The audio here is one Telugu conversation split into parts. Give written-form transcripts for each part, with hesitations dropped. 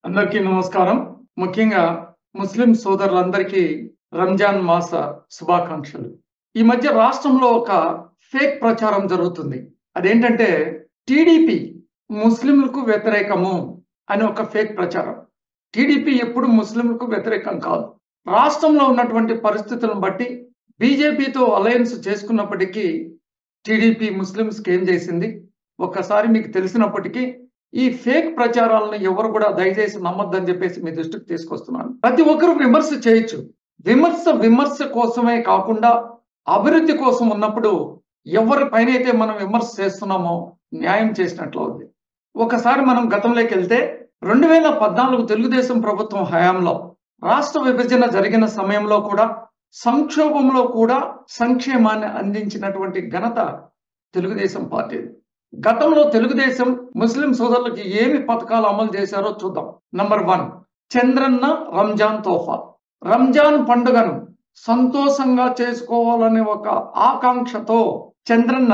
అందరికీ నమస్కారం. ముఖ్యంగా ముస్లిం సోదరులందరికీ రంజాన్ మాస శుభాకాంక్షలు. ఈ మధ్య రాష్ట్రంలో ఒక ఫేక్ ప్రచారం జరుగుతుంది. అదేంటంటే టీడీపీ ముస్లింలకు వ్యతిరేకము అని ఒక ఫేక్ ప్రచారం. టీడీపీ ఎప్పుడు ముస్లింలకు వ్యతిరేకం కాదు. రాష్ట్రంలో ఉన్నటువంటి పరిస్థితులను బట్టి బీజేపీతో అలయన్స్ చేసుకున్నప్పటికీ టీడీపీ ముస్లింస్కి ఏం చేసింది? ఒక్కసారి మీకు తెలిసినప్పటికీ ఈ ఫేక్ ప్రచారాలను ఎవరు కూడా దయచేసి నమ్మొద్దని చెప్పేసి మీ దృష్టికి తీసుకొస్తున్నాను. ప్రతి ఒక్కరు విమర్శ చేయొచ్చు. విమర్శ కోసమే కాకుండా అభివృద్ధి కోసం ఉన్నప్పుడు ఎవరి పైన అయితే మనం విమర్శ చేస్తున్నామో న్యాయం చేసినట్లు అవుతుంది. ఒకసారి మనం గతంలోకి వెళ్తే 2014 తెలుగుదేశం ప్రభుత్వం హయాంలో రాష్ట్ర విభజన జరిగిన సమయంలో కూడా సంక్షోభంలో కూడా సంక్షేమాన్ని అందించినటువంటి ఘనత తెలుగుదేశం పార్టీది. గతంలో తెలుగుదేశం ముస్లిం సోదరులకి ఏమి పథకాలు అమలు చేశారో చూద్దాం. నంబర్ 1, చంద్రన్న రంజాన్ తోఫా. రంజాన్ పండుగను సంతోషంగా చేసుకోవాలనే ఒక ఆకాంక్షతో చంద్రన్న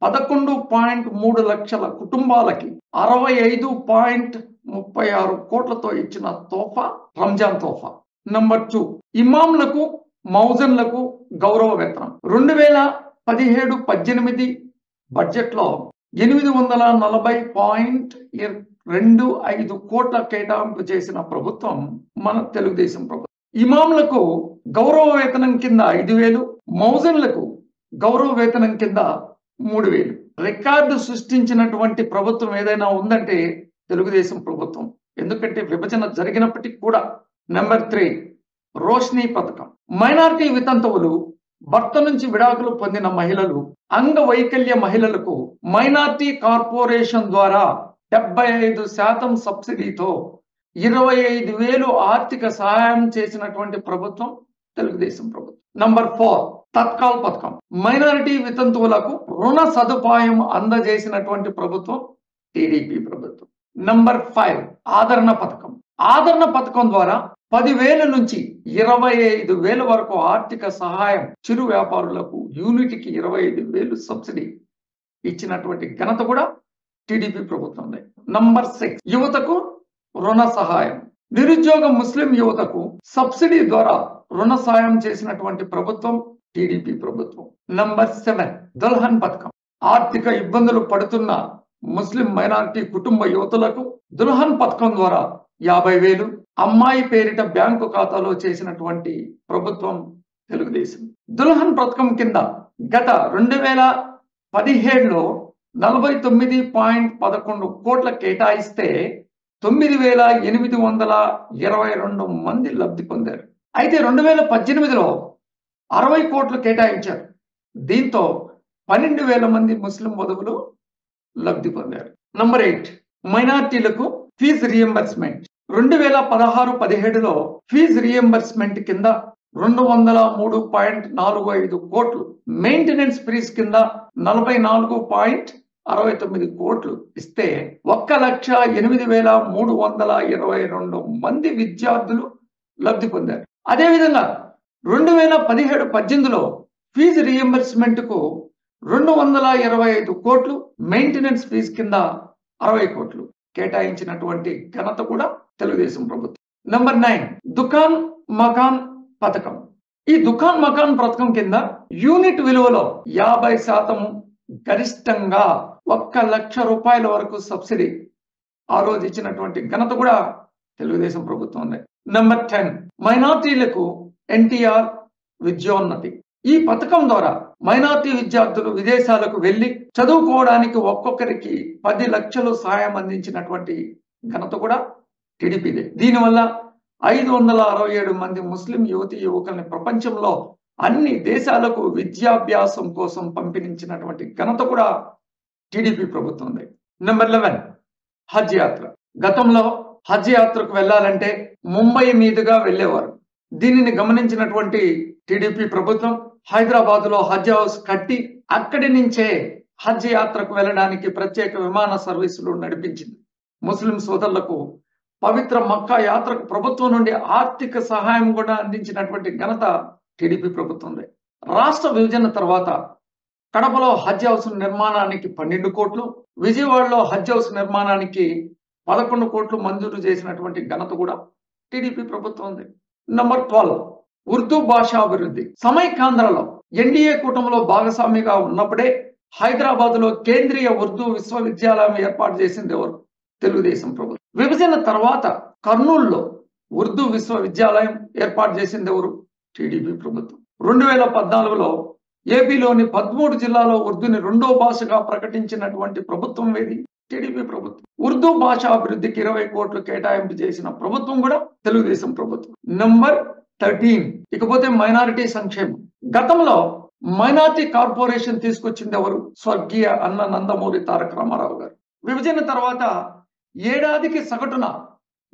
11.3 లక్షల కుటుంబాలకి 65.36 కోట్లతో ఇచ్చిన తోఫా రంజాన్ తోఫా. నంబర్ 2, ఇమాంలకు మౌజన్లకు గౌరవ వేతనం 2017-18 బడ్జెట్లో 840.25 కోట్ల కేటాయింపు చేసిన ప్రభుత్వం మన తెలుగుదేశం ప్రభుత్వం. ఇమాంలకు గౌరవ వేతనం కింద 5,000, మౌజన్లకు గౌరవ వేతనం కింద 3,000. రికార్డు సృష్టించినటువంటి ప్రభుత్వం ఏదైనా ఉందంటే తెలుగుదేశం ప్రభుత్వం. ఎందుకంటే విభజన జరిగినప్పటికీ కూడా. నెంబర్ 3, రోష్ని పథకం. మైనారిటీ వితంతువులు, భర్త నుంచి విడాకులు పొందిన మహిళలు, అంగవైకల్య మహిళలకు మైనారిటీ కార్పొరేషన్ ద్వారా 75% సబ్సిడీతో 25,000 ఆర్థిక సహాయం చేసినటువంటి ప్రభుత్వం తెలుగుదేశం ప్రభుత్వం. నంబర్ 4, తత్కాల్ పథకం. మైనారిటీ వితంతువులకు రుణ సదుపాయం అందజేసినటువంటి ప్రభుత్వం టీడీపీ ప్రభుత్వం. నంబర్ 5, ఆదరణ పథకం. ఆదరణ పథకం ద్వారా 10,000 నుంచి 25,000 వరకు ఆర్థిక సహాయం చిరు వ్యాపారులకు యూనిట్కి 25,000 సబ్సిడీ ఇచ్చినటువంటి ఘనత కూడా టీడీపీ ప్రభుత్వం. నంబర్ 6, యువతకు రుణ సహాయం. నిరుద్యోగ ముస్లిం యువతకు సబ్సిడీ ద్వారా రుణ సహాయం చేసినటువంటి ప్రభుత్వం టీడీపీ ప్రభుత్వం. నంబర్ 7, దుల్హన్ పథకం. ఆర్థిక ఇబ్బందులు పడుతున్న ముస్లిం మైనారిటీ కుటుంబ యువతులకు దుల్హన్ పథకం ద్వారా 50,000 అమ్మాయి పేరిట బ్యాంకు ఖాతాలో చేసినటువంటి ప్రభుత్వం తెలుగుదేశం. దుల్హన్ పథకం కింద గత 2017లో 49.11 కోట్ల కేటాయిస్తే 9,822 మంది లబ్ధి పొందారు. అయితే 2018లో 60 కోట్లు కేటాయించారు. దీంతో 12,000 మంది ముస్లిం వధువులు లబ్ధి పొందారు. నంబర్ 8, మైనార్టీలకు ఫీజు రియంబర్స్మెంట్. 2016-17లో ఫీజు రియంబర్స్మెంట్ కింద 203.45 కోట్లు, మెయింటెనెన్స్ ఫీజ్ కింద 44.69 కోట్లు ఇస్తే 1,08,322 మంది విద్యార్థులు లబ్ధి పొందారు. అదేవిధంగా 2017-18లో ఫీజు రియంబర్స్మెంట్ కు 225 కోట్లు, మెయింటెనెన్స్ ఫీజ్ కింద 60 కోట్లు కేటాయించినటువంటి ఘనత కూడా తెలుగుదేశం ప్రభుత్వం. నంబర్ 9, దుకాన్ మకాన్ పథకం. ఈ దుకాన్ మకాన్ పథకం కింద యూనిట్ విలువలో 50% గరిష్టంగా 1,00,000 రూపాయల వరకు సబ్సిడీ ఆ రోజు ఇచ్చినటువంటి ఘనత కూడా తెలుగుదేశం ప్రభుత్వం ఉంది. నంబర్ 10, మైనార్టీలకు ఎన్టీఆర్ విద్యోన్నతి. ఈ పథకం ద్వారా మైనార్టీ విద్యార్థులు విదేశాలకు వెళ్లి చదువుకోవడానికి ఒక్కొక్కరికి 10 లక్షలు సాయం అందించినటువంటి ఘనత కూడా టీడీపీదే. దీనివల్ల 567 మంది ముస్లిం యువతీ యువకుల్ని ప్రపంచంలో అన్ని దేశాలకు విద్యాభ్యాసం కోసం పంపించినటువంటి ఘనత కూడా టీడీపీ ప్రభుత్వం ఉంది. నెంబర్ 11, హజ్ యాత్ర. గతంలో హజ్ యాత్రకు వెళ్ళాలంటే ముంబై మీదుగా వెళ్ళేవారు. దీనిని గమనించినటువంటి టీడీపీ ప్రభుత్వం హైదరాబాద్ లో హజ్ హౌస్ కట్టి అక్కడి నుంచే హజ్ యాత్రకు వెళ్ళడానికి ప్రత్యేక విమాన సర్వీసులు నడిపించింది. ముస్లిం సోదరులకు పవిత్ర మక్కా యాత్రకు ప్రభుత్వం నుండి ఆర్థిక సహాయం కూడా అందించినటువంటి ఘనత టీడీపీ ప్రభుత్వం. రాష్ట్ర విభజన తర్వాత కడపలో హజ్ హౌస్ నిర్మాణానికి 12 కోట్లు, విజయవాడలో హజ్ హౌస్ నిర్మాణానికి 11 కోట్లు మంజూరు చేసినటువంటి ఘనత కూడా టీడీపీ ప్రభుత్వం ఉంది. నంబర్ 12 ఉర్దూ భాషాభివృద్ధి. సమైకాంధ్రలో ఎన్డీఏ కూటమిలో భాగస్వామిగా ఉన్నప్పుడే హైదరాబాద్ లో కేంద్రీయ ఉర్దూ విశ్వవిద్యాలయం ఏర్పాటు చేసింది ఎవరు? తెలుగుదేశం ప్రభుత్వం. విభజన తర్వాత కర్నూలులో ఉర్దూ విశ్వవిద్యాలయం ఏర్పాటు చేసింది ఎవరు? టీడీపీ ప్రభుత్వం. 2014లో ఏపీలోని 13 జిల్లాలో ఉర్దూని 2వ భాషగా ప్రకటించినటువంటి ప్రభుత్వం ఏది? టీడీపీ ప్రభుత్వం. ఉర్దూ భాష అభివృద్ధికి 20 కోట్లు కేటాయింపు చేసిన ప్రభుత్వం కూడా తెలుగుదేశం ప్రభుత్వం. నంబర్ 13 ఇకపోతే మైనారిటీ సంక్షేమం. గతంలో మైనారిటీ కార్పొరేషన్ తీసుకొచ్చింది ఎవరు? స్వర్గీయ అన్న నందమూరి తారక రామారావు గారు. విభజన తర్వాత ఏడాదికి సగటున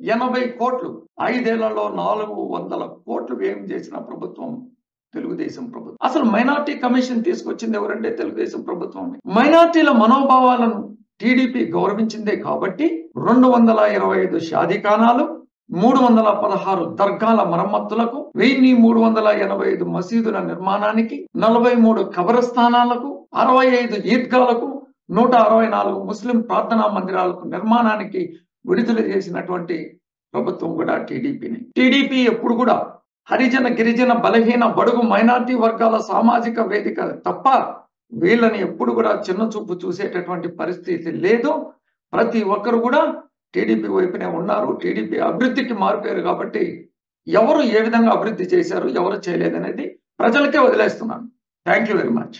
80 కోట్లు, 5 ఏళ్లలో 400 కోట్లు వ్యయం చేసిన ప్రభుత్వం తెలుగుదేశం ప్రభుత్వం. అసలు మైనారిటీ కమిషన్ తీసుకొచ్చింది ఎవరంటే తెలుగుదేశం ప్రభుత్వం. మైనారిటీల మనోభావాలను టీడీపీ గౌరవించిందే కాబట్టి 225 షాదీఖానాలు, 316 దర్గాల మరమ్మతులకు, 1385 మసీదుల నిర్మాణానికి, 43 కబరస్థానాలకు, 65 ఈద్గాలకు, 164 ముస్లిం ప్రార్థనా మందిరాలకు నిర్మాణానికి విడుదల చేసినటువంటి ప్రభుత్వం కూడా టీడీపీని. టీడీపీ ఎప్పుడు కూడా హరిజన, గిరిజన, బలహీన, బడుగు, మైనారిటీ వర్గాల సామాజిక వేదిక తప్ప వీళ్ళని ఎప్పుడు కూడా చిన్న చూపు చూసేటటువంటి పరిస్థితి లేదు. ప్రతి ఒక్కరు కూడా టీడీపీ వైపునే ఉన్నారు. టీడీపీ అభివృద్ధికి మారిపోయారు కాబట్టి ఎవరు ఏ విధంగా అభివృద్ధి చేశారు, ఎవరు చేయలేదనేది ప్రజలకే వదిలేస్తున్నాను. Thank you very much.